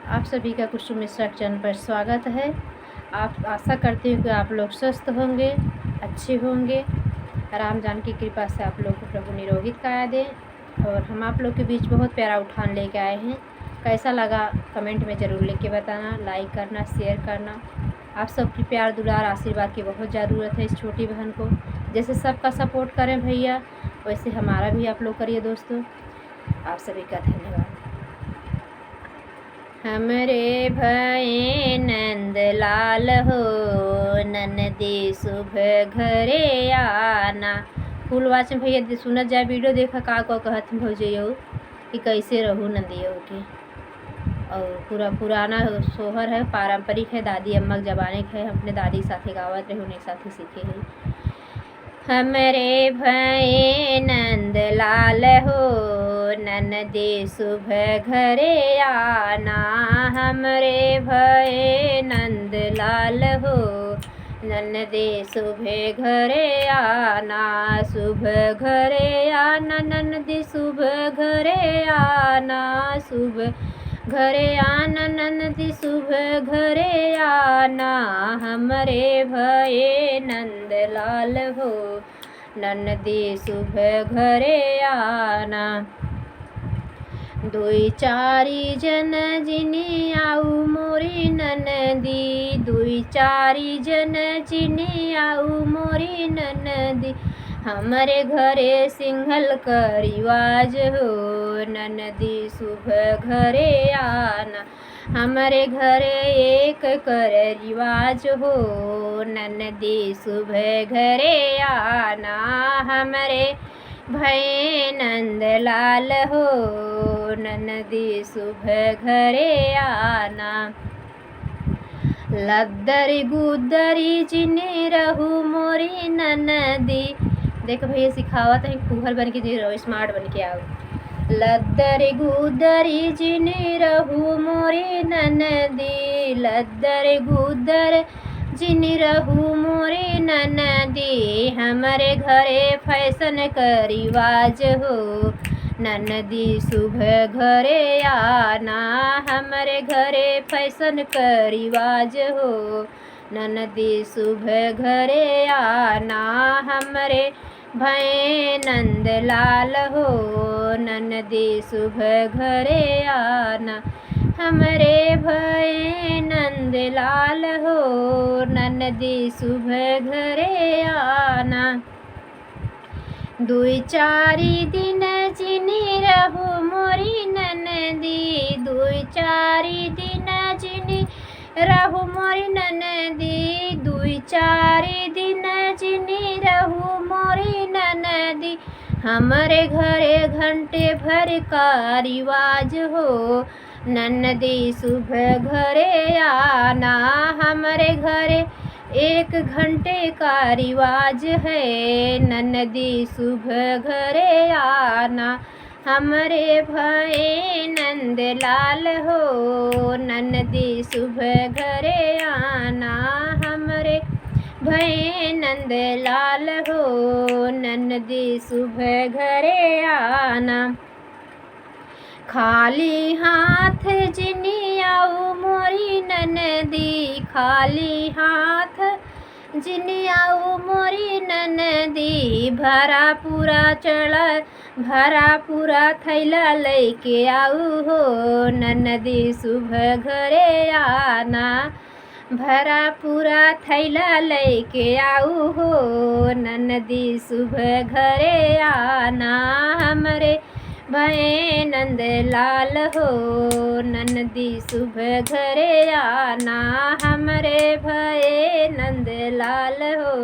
आप सभी का कुसुम मिश्रा चैनल पर स्वागत है। आप आशा करती हूँ कि आप लोग स्वस्थ होंगे, अच्छे होंगे। राम जान की कृपा से आप लोग को प्रभु निरोगित काया दें। और हम आप लोग के बीच बहुत प्यारा उठान लेके आए हैं। कैसा लगा कमेंट में ज़रूर लिख के बताना, लाइक करना, शेयर करना। आप सबकी प्यार दुलार आशीर्वाद की बहुत ज़रूरत है इस छोटी बहन को। जैसे सबका सपोर्ट करें भैया, वैसे हमारा भी आप लोग करिए दोस्तों। आप सभी का धन्यवाद। हमरे भये नंद लाल हो, ननदी शुभ घरे आना। फूल वाच में भैया सुनत जाए वीडियो देखा का कहत भौजइयो कि कैसे रहू नंदियों के। और पूरा पुराना सोहर है, पारंपरिक है, दादी अम्मा के ज़माने के है। अपने दादी के साथे गावत रहे, उन्हीं साथे सीखे है। हमरे भये नंद लाल हो, ननदी शुभ घरे आना। हमरे भये नंद लाल हो, ननदी शुभ घरे आना। शुभ घरे आना ननदी शुभ घरे आना। शुभ घरे आना ननदी शुभ घरे आना। हमरे भये नंद लाल हो, ननदी शुभ घरे आना। दुई चारी जन जिनी आऊ मोरी ननदी। दुई चारी जन जिनी आऊ मोरी ननदी। हमरे घरे सिंघल का रिवाज हो, ननदी शुभ घरे आना। हमरे घरे एक कर रिवाज हो, ननदी शुभ घरे आना। हमरे भये नंद लाल हो, ननदी शुभ घरे आना। लद्दरी गुद्दरी जिनी रहू मोरी ननदी। देख भैया सिखावत है, फूहर बन के जी रहो, स्मार्ट बन के आओ। लद्दरी गुद्दरी जिनी रहू मोरी ननदी। लद्दरी गुद्दर जिनी रहू मोरी ननदी। हमरे घरे फैशन का रिवाज हो, ननदी शुभ घरे आना। हमरे घरे फैशन का रिवाज हो, ननदी शुभ घरे आना। हमरे भये नंद लाल हो, ननदी शुभ घरे आना। हमरे भये नंद लाल हो, ननदी शुभ घरे आना। दुई चारी दिन जिनी रहू मोरी ननदी। दुई चारी दिन जिनी रहू मोरी ननदी। दुई चारी दिन जिनी रहू मोरी ननदी। हमरे घरे घंटे भर का रिवाज हो, ननदी शुभ घरे आना। हमरे घरे एक घंटे का रिवाज है, ननदी शुभ घरे आना। हमरे भये नंद लाल हो, ननदी शुभ घरे आना। हमरे भये नंद लाल हो, ननदी शुभ घरे आना। खाली हाथ जिनी आऊ मोरी ननदी। खाली हाथ जिनी आऊ मोरी ननदी। भरा पूरा चढ़ा भरा पूरा थैला लेके आऊ हो, ननदी शुभ घरे आना। भरा पूरा थैला लेके आऊ हो, ननदी शुभ घरे आना। हमरे भये नंद लाल हो, ननदी शुभ घरे आना। हमरे भये नंद लाल हो,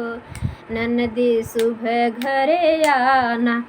ननदी शुभ घरे आना।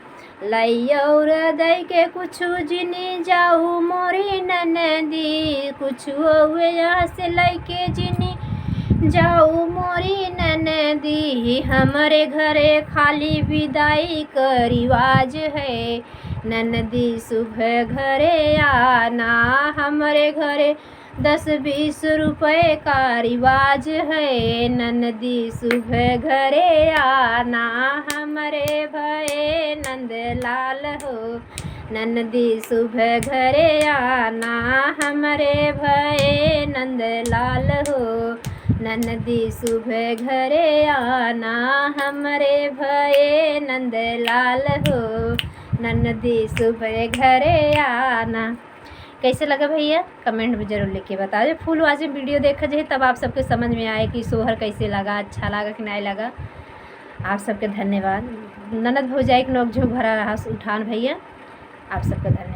लइऔर दई के कुछु जिनी जाऊ मोरी ननदी। कुछु हुए यहाँ से लइके जिनी जाऊ मोरी ननदी। हमरे घरे खाली विदाई का रिवाज है, ननदी शुभ घरे आना। हमरे घरे 10-20 रुपए का रिवाज है, ननदी शुभ घरे आना। हमरे भये नंद लाल हो, ननदी शुभ घरे आना। हमरे भये नंद लाल हो, ननदी सुबह घरे आना, हमरे भये नंद लाल हो, ननदी सुबह घरे आना। कैसे लगा भैया कमेंट में ज़रूर लिख के बता दे। फुल वाचिंग वीडियो देखा जाए तब आप सबके समझ में आए कि सोहर कैसे लगा, अच्छा लगा कि नहीं लगा। आप सबके धन्यवाद। ननद भौजाई के नोक झोंक भरा रहा उठान भैया, आप सबका धन्यवाद।